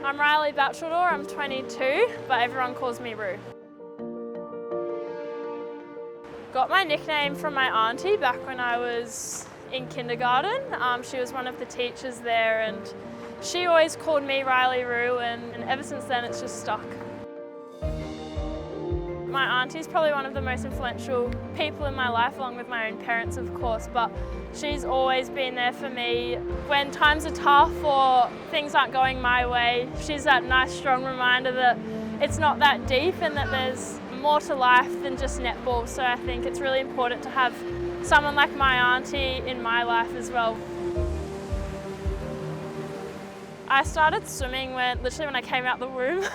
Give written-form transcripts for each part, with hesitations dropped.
I'm Reilley Batcheldor, I'm 22, but everyone calls me Roo. Got my nickname from my auntie back when I was in kindergarten. She was one of the teachers there and she always called me Reilley Roo, and ever since then it's just stuck. My auntie's probably one of the most influential people in my life, along with my own parents of course, but she's always been there for me when times are tough or things aren't going my way. She's that nice strong reminder that it's not that deep and that there's more to life than just netball, so I think it's really important to have someone like my auntie in my life as well. I started swimming literally when I came out the womb.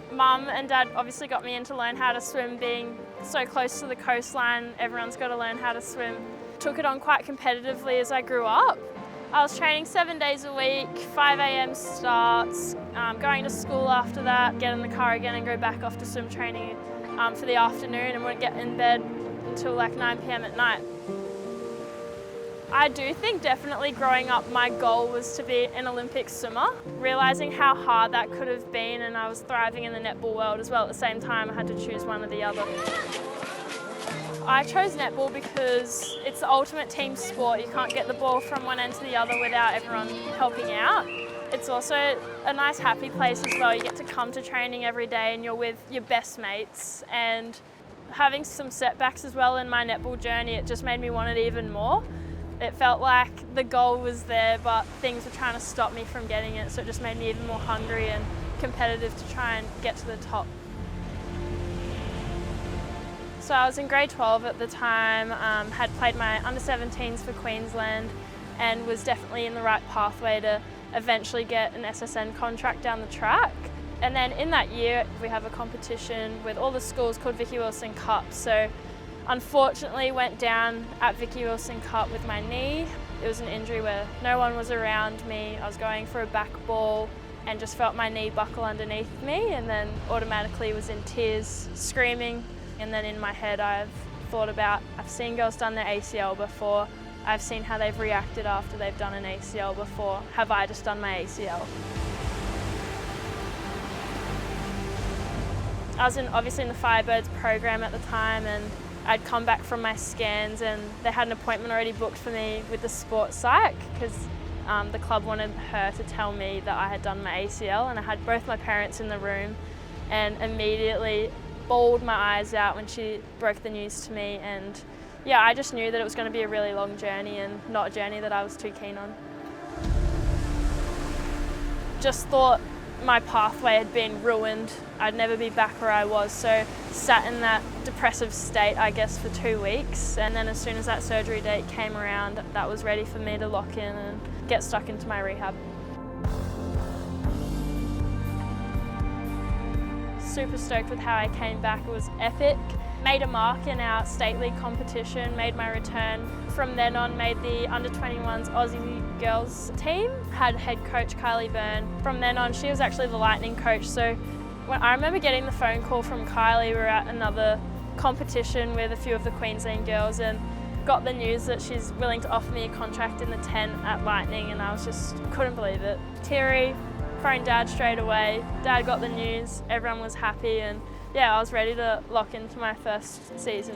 Mum and Dad obviously got me in to learn how to swim. Being so close to the coastline, everyone's got to learn how to swim. Took it on quite competitively as I grew up. I was training 7 days a week, 5 a.m. starts, going to school after that, get in the car again and go back off to swim training for the afternoon, and wouldn't get in bed until like 9 p.m. at night. I do think definitely growing up my goal was to be an Olympic swimmer. Realising how hard that could have been, and I was thriving in the netball world as well at the same time, I had to choose one or the other. I chose netball because it's the ultimate team sport. You can't get the ball from one end to the other without everyone helping out. It's also a nice happy place as well. You get to come to training every day and you're with your best mates, and having some setbacks as well in my netball journey, it just made me want it even more. It felt like the goal was there, but things were trying to stop me from getting it, so it just made me even more hungry and competitive to try and get to the top. So I was in grade 12 at the time, had played my under-17s for Queensland and was definitely in the right pathway to eventually get an SSN contract down the track. And then in that year we have a competition with all the schools called Vicky Wilson Cup. So unfortunately went down at Vicky Wilson Cup with my knee. It was an injury where no one was around me. I was going for a back ball and just felt my knee buckle underneath me, and then automatically was in tears, screaming. And then in my head I've thought about, I've seen girls done their ACL before, I've seen how they've reacted after they've done an ACL before. Have I just done my ACL? I was obviously in the Firebirds program at the time, and I'd come back from my scans and they had an appointment already booked for me with the sports psych because the club wanted her to tell me that I had done my ACL, and I had both my parents in the room and immediately bawled my eyes out when she broke the news to me. And yeah, I just knew that it was going to be a really long journey and not a journey that I was too keen on. Just thought my pathway had been ruined. I'd never be back where I was, so sat in that depressive state, I guess, for 2 weeks. And then as soon as that surgery date came around, that was ready for me to lock in and get stuck into my rehab. Super stoked with how I came back. It was epic. Made a mark in our state league competition, made my return. From then on, made the under-21s Aussie girls team, had head coach Kylie Byrne. From then on, she was actually the Lightning coach, so when I remember getting the phone call from Kylie, we were at another competition with a few of the Queensland girls and got the news that she's willing to offer me a contract in the 10 at Lightning, and I was just couldn't believe it. Teary, phoned Dad straight away. Dad got the news, everyone was happy, and yeah, I was ready to lock into my first season.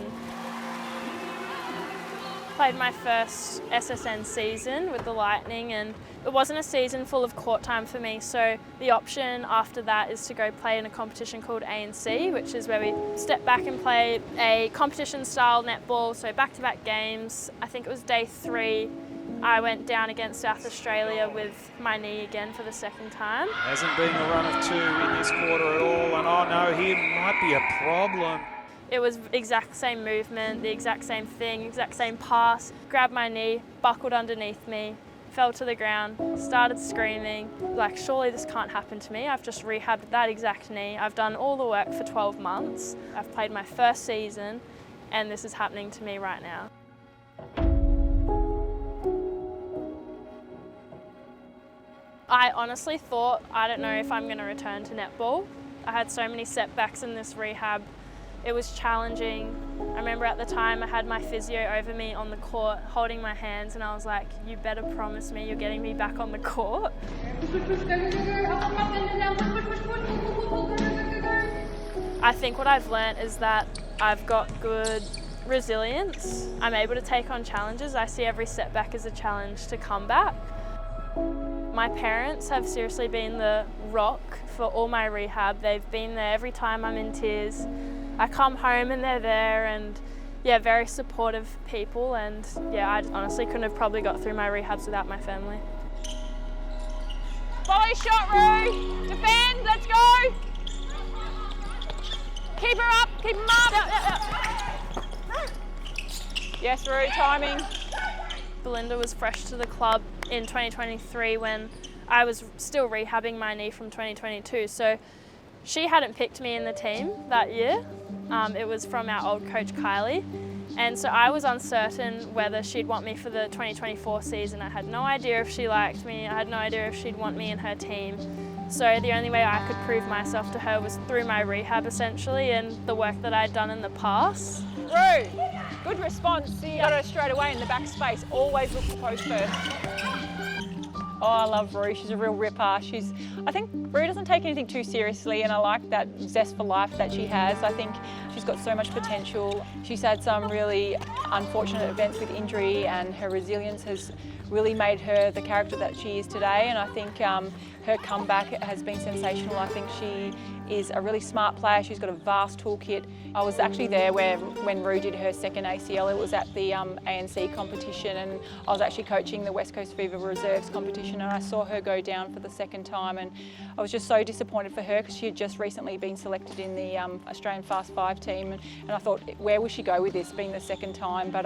Played my first SSN season with the Lightning, and it wasn't a season full of court time for me, so the option after that is to go play in a competition called A&C, which is where we step back and play a competition style netball, so back-to-back games. I think it was day 3. I went down against South Australia with my knee again for the second time. Hasn't been a run of 2 in this quarter at all, and oh no, here might be a problem. It was exact same movement, the exact same thing, exact same pass. Grabbed my knee, buckled underneath me, fell to the ground, started screaming, like surely this can't happen to me. I've just rehabbed that exact knee. I've done all the work for 12 months. I've played my first season, and this is happening to me right now. I honestly thought, I don't know if I'm going to return to netball. I had so many setbacks in this rehab. It was challenging. I remember at the time I had my physio over me on the court holding my hands, and I was like, you better promise me you're getting me back on the court. I think what I've learnt is that I've got good resilience. I'm able to take on challenges. I see every setback as a challenge to come back. My parents have seriously been the rock for all my rehab. They've been there every time I'm in tears. I come home and they're there, and yeah, very supportive people, and yeah, I honestly couldn't have probably got through my rehabs without my family. Volley shot, Roo! Defend, let's go! Keep her up, keep them up! Yes, Roo, timing. Belinda was fresh to the club in 2023 when I was still rehabbing my knee from 2022, so she hadn't picked me in the team that year. It was from our old coach Kylie, and so I was uncertain whether she'd want me for the 2024 season. I had no idea if she liked me, I had no idea if she'd want me in her team. So the only way I could prove myself to her was through my rehab essentially, and the work that I'd done in the past. Roo, good response. You got her straight away in the back space. Always look for post first. Oh, I love Roo. She's a real ripper. I think Roo doesn't take anything too seriously, and I like that zest for life that she has. I think she's got so much potential. She's had some really unfortunate events with injury, and her resilience has really made her the character that she is today, and I think her comeback has been sensational. I think she is a really smart player. She's got a vast toolkit. I was actually there when Roo did her second ACL. It was at the ANC competition, and I was actually coaching the West Coast Fever Reserves competition, and I saw her go down for the second time, and I was just so disappointed for her because she had just recently been selected in the Australian Fast 5 team, and I thought, where will she go with this being the second time? But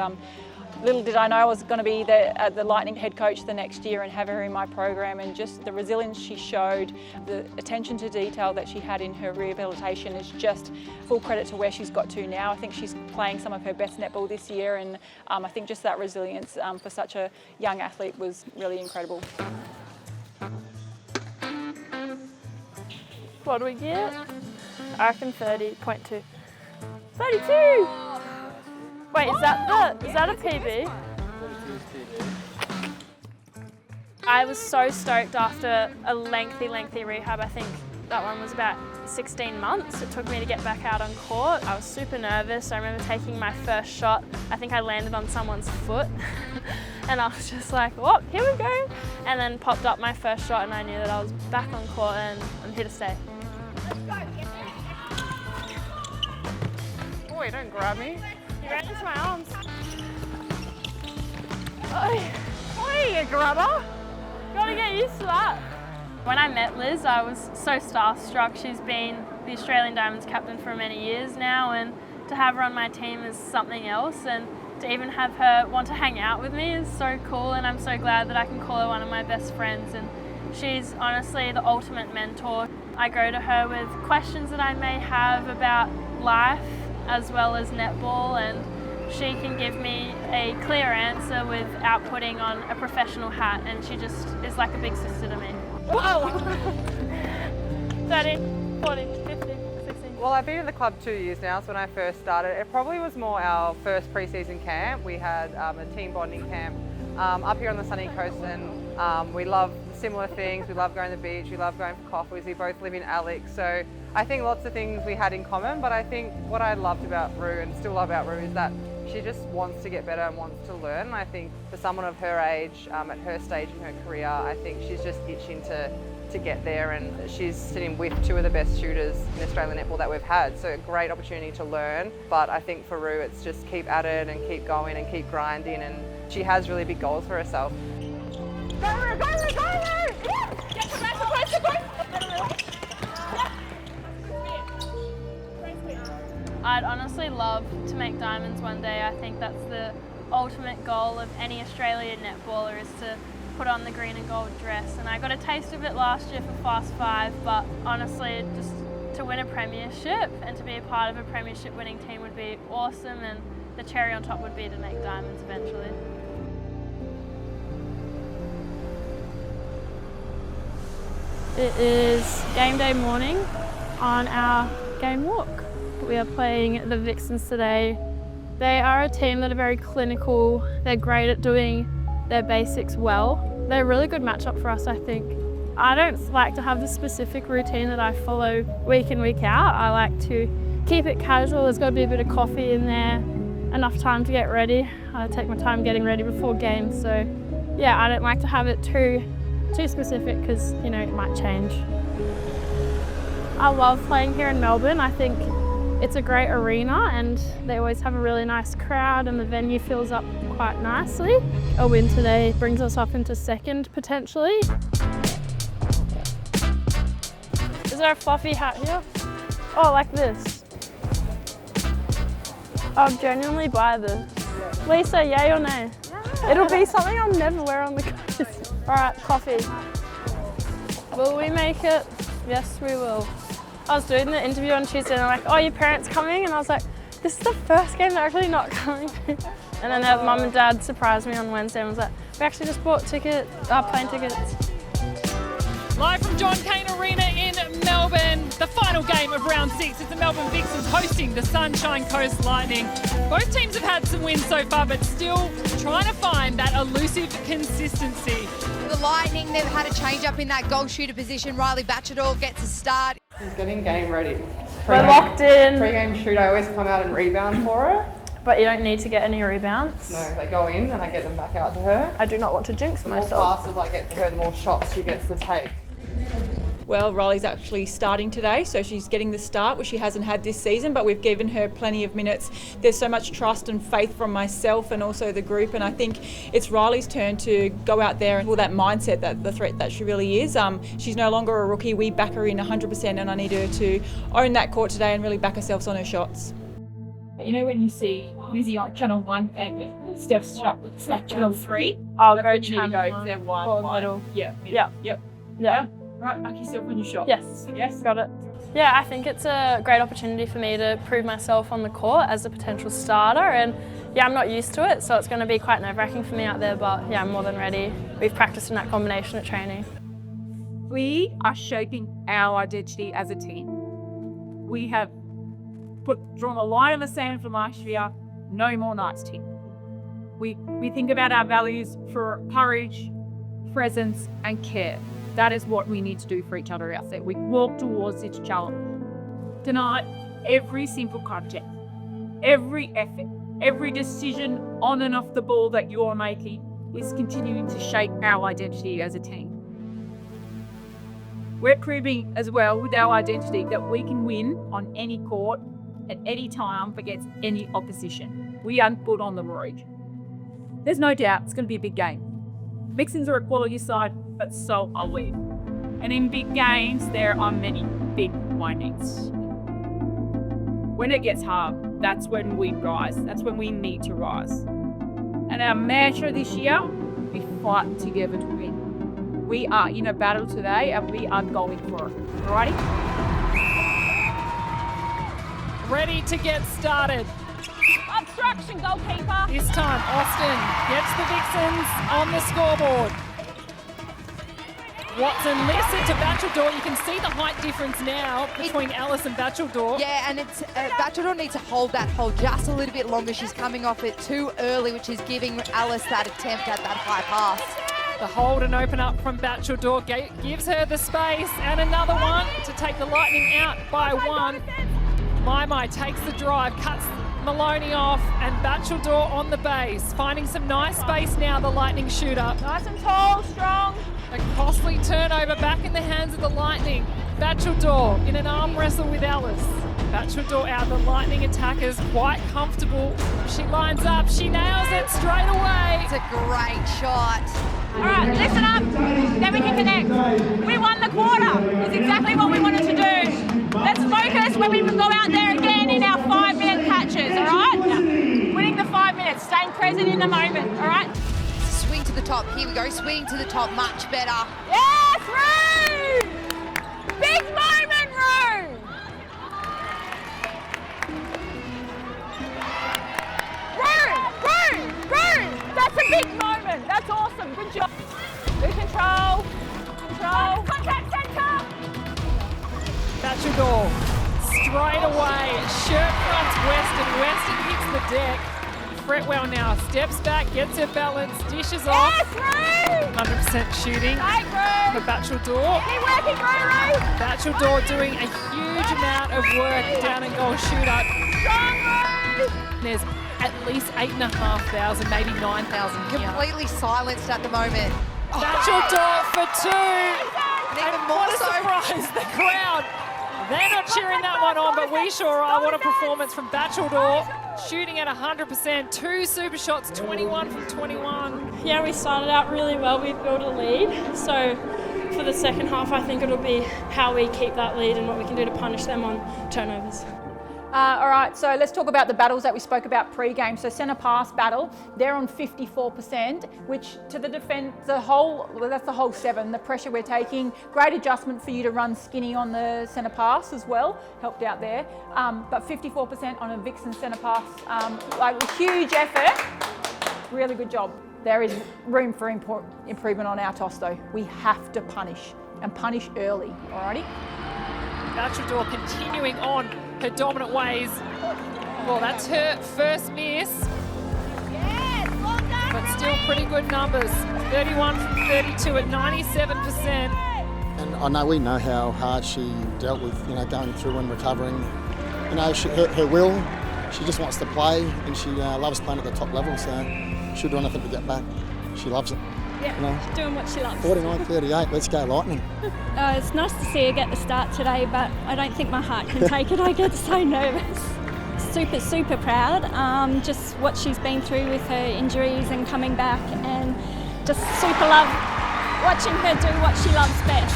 little did I know I was going to be the Lightning head coach the next year and have her in my program, and just the resilience she showed, the attention to detail that she had in her rehabilitation is just full credit to where she's got to now. I think she's playing some of her best netball this year, and I think just that resilience for such a young athlete was really incredible. What do we get? I reckon 30.2. 32! Wait, is that a PB? I was so stoked after a lengthy rehab. I think that one was about 16 months. It took me to get back out on court. I was super nervous. I remember taking my first shot. I think I landed on someone's foot. And I was just like, oh, here we go. And then popped up my first shot, and I knew that I was back on court, and I'm here to stay. Boy, don't grab me. You ran into my arms. Oi, you grubber. Gotta get used to that. When I met Liz, I was so starstruck. She's been the Australian Diamonds captain for many years now, and to have her on my team is something else, and to even have her want to hang out with me is so cool, and I'm so glad that I can call her one of my best friends, and she's honestly the ultimate mentor. I go to her with questions that I may have about life as well as netball, and she can give me a clear answer without putting on a professional hat, and she just is like a big sister to me. Whoa! 30, 40, 50, 60. Well, I've been in the club 2 years now, so when I first started, it probably was more our first pre-season camp. We had a team bonding camp up here on the sunny coast, and we love similar things. We love going to the beach, we love going for coffees. We both live in Alex, so I think lots of things we had in common, but I think what I loved about Roo and still love about Roo is that she just wants to get better and wants to learn. And I think for someone of her age, at her stage in her career, I think she's just itching to get there, and she's sitting with two of the best shooters in Australian netball that we've had. So a great opportunity to learn, but I think for Roo it's just keep at it and keep going and keep grinding, and she has really big goals for herself. Go, Roo! Go, Roo! Go, Roo! Yeah! Get the rest of the I'd honestly love to make diamonds one day. I think that's the ultimate goal of any Australian netballer, is to put on the green and gold dress. And I got a taste of it last year for Fast 5, but honestly, just to win a premiership and to be a part of a premiership winning team would be awesome, and the cherry on top would be to make diamonds eventually. It is game day morning on our game walk. We are playing the Vixens today They are a team that are very clinical. They're great at doing their basics well. They're a really good matchup for us, I think. I don't like to have the specific routine that I follow week in, week out. I like to keep it casual. There's got to be a bit of coffee in there, enough time to get ready. I take my time getting ready before games, so yeah, I don't like to have it too specific because, you know, it might change. I love playing here in Melbourne. I think it's a great arena and they always have a really nice crowd and the venue fills up quite nicely. A win today brings us up into second potentially. Is there a fluffy hat here? Oh, like this. I'll genuinely buy this. Lisa, yay or nay? Yeah. It'll be something I'll never wear on the coast. All right, coffee. Will we make it? Yes, we will. I was doing the interview on Tuesday and they're like, oh, your parents coming? And I was like, this is the first game they're actually not coming. And then their mum and dad surprised me on Wednesday and was like, we actually just bought plane tickets. Live from John Cain Arena in Melbourne, the final game of round 6 is the Melbourne Vixens hosting the Sunshine Coast Lightning. Both teams have had some wins so far, but still trying to find that elusive consistency. The Lightning, they've had a change up in that goal shooter position. Reilley Batcheldor gets a start. She's getting game ready. We're locked in. Pre-game shoot, I always come out and rebound for her. But you don't need to get any rebounds. No, they go in and I get them back out to her. I do not want to jinx The more myself. passes I get to her, the more shots she gets to take. Well, Reilley's actually starting today, so she's getting the start, which she hasn't had this season, but we've given her plenty of minutes. There's so much trust and faith from myself and also the group, and I think it's Reilley's turn to go out there and with that mindset, that the threat that she really is. She's no longer a rookie. We back her in 100%, and I need her to own that court today and really back herself on her shots. You know when you see Lizzie on Channel 1 and Steph's shot with Channel 3? I'll go channel 1. They're Or one. middle. Yeah. Yeah. Yep. Yeah. Right, back yourself on your shot. Yes. Yes. Got it. Yeah, I think it's a great opportunity for me to prove myself on the court as a potential starter, and yeah, I'm not used to it, so it's going to be quite nerve-wracking for me out there, but yeah, I'm more than ready. We've practiced in that combination at training. We are shaping our identity as a team. We have drawn a line in the sand from last year, no more Knights team. We think about our values for courage, presence and care. That is what we need to do for each other out there. We walk towards this challenge. Tonight, every simple contact, every effort, every decision on and off the ball that you're making is continuing to shape our identity as a team. We're proving as well with our identity that we can win on any court at any time against any opposition. We aren't put on the road. There's no doubt it's going to be a big game. Vixens are a quality side, but so are we. And in big games, there are many big windings. When it gets hard, that's when we rise. That's when we need to rise. And our mantra this year, we fight together to win. We are in a battle today and we are going for it. Alrighty? Ready to get started. Obstruction, goalkeeper. This time, Austin gets the Vixens on the scoreboard. Watson lifts it to Batcheldor. You can see the height difference now between Alice and Batcheldor. Yeah, and it's Batcheldor needs to hold that hold just a little bit longer. She's coming off it too early, which is giving Alice that attempt at that high pass. The hold and open up from Batcheldor gives her the space, and another one to take the Lightning out by one. Mai takes the drive, cuts Maloney off, and Batcheldor on the base. Finding some nice space now, the Lightning shooter. Nice and tall, strong. A costly turnover back in the hands of the Lightning. Batcheldor in an arm wrestle with Alice. Batcheldor out, the Lightning attackers quite comfortable. She lines up, she nails it straight away. It's a great shot. All right, listen up, then we can connect. We won the quarter. It's exactly what we wanted to do. Let's focus when we go out there again in our 5-minute patches, all right? Winning the 5 minutes, staying present in the moment, all right? Swing to the top. Here we go. Swing to the top. Much better. Yes, Roo! Big moment, Roo! Roo! That's a big moment. That's awesome. Good job. Good control. Contact centre. Batcheldor straight away, shirt fronts Weston. Weston hits the deck. Fretwell now steps back, gets her balance, dishes off. 100% shooting for Batcheldor. Keep working, Roo! Batcheldor doing a huge amount of work down and goal shootout. There's at least 8,500, maybe 9,000 here. Completely silenced at the moment. Batcheldor for 2. And even more What a so. surprise, the crowd. They're not cheering that one on, but we sure are. What a performance from Batcheldor. Shooting at 100%, 2 super shots, 21 from 21. Yeah, we started out really well. We built a lead. So for the second half, I think it'll be how we keep that lead and what we can do to punish them on turnovers. All right, so let's talk about the battles that we spoke about pre-game. So centre pass battle, they're on 54%, which to the defence, that's the whole 7, the pressure we're taking. Great adjustment for you to run skinny on the centre pass as well, helped out there. But 54% on a Vixen centre pass, like a huge effort. Really good job. There is room for improvement on our toss though. We have to punish, and punish early, alrighty? Batcheldor continuing on her dominant ways. Well, that's her first miss. Yes, well done, but still pretty good numbers. 31 from 32 at 97%. And I know we know how hard she dealt with, going through and recovering. Her will, she just wants to play, and she loves playing at the top level, so she'll do anything to get back. She loves it. Yeah, doing what she loves. 49-38, let's go Lightning. It's nice to see her get the start today, but I don't think my heart can take it. I get so nervous. Super, super proud. Just what she's been through with her injuries and coming back, and just super love watching her do what she loves best.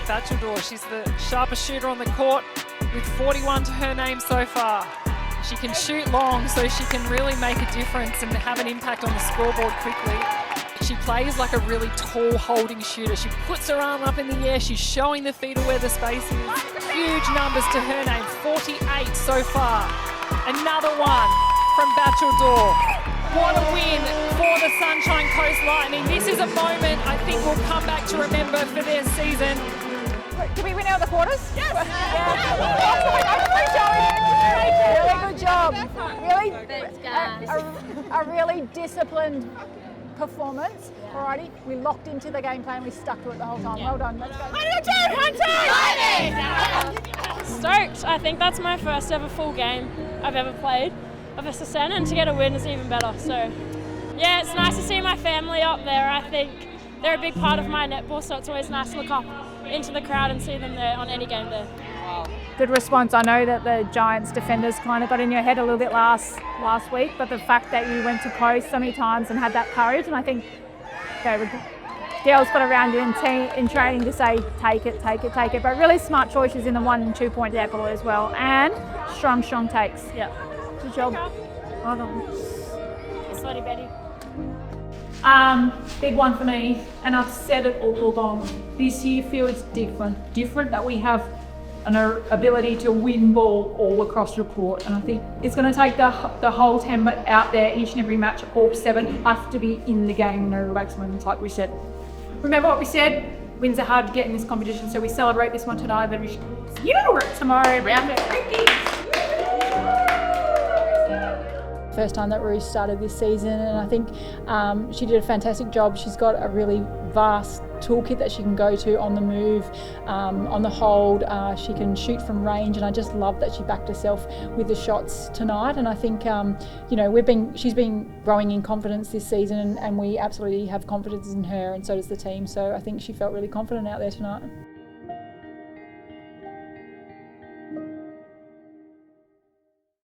Batcheldor, she's the sharpest shooter on the court with 41 to her name so far. She can shoot long, so she can really make a difference and have an impact on the scoreboard quickly. She plays like a really tall holding shooter. She puts her arm up in the air. She's showing the feet of where the space is. Huge numbers to her name, 48 so far. Another one from Batcheldor. What a win for the Sunshine Coast Lightning. This is a moment I think we'll come back to remember for their season. Did we win out of the quarters? Yes! Yeah. Really good job. Really, a really disciplined performance. Alrighty, we locked into the game plan. We stuck to it the whole time. Well done. Let's go. 1-2! Stoked. I think that's my first ever full game I've ever played of SSN, and to get a win is even better. So, yeah, it's nice to see my family up there. I think they're a big part of my netball, so it's always nice to look up into the crowd and see them there on any game day. Good response. I know that the Giants defenders kind of got in your head a little bit last week, but the fact that you went to post so many times and had that courage, and I think the girls got around you in training to say take it, but really smart choices in the 1 and 2 point tackle as well, and strong takes. Yeah. Good job. Well done. Sweaty Betty. Big one for me, and I've said it all along. This year feels different that we have an ability to win ball all across the court, and I think it's going to take the whole team out there each and every match. All 7 have to be in the game, no relaxed moments, like we said. Remember what we said? Wins are hard to get in this competition, so we celebrate this one tonight, but we tomorrow round it. First time that Roo started this season, and I think she did a fantastic job. She's got a really vast toolkit that she can go to on the move, on the hold. She can shoot from range, and I just love that she backed herself with the shots tonight. And I think she's been growing in confidence this season, and we absolutely have confidence in her, and so does the team. So I think she felt really confident out there tonight.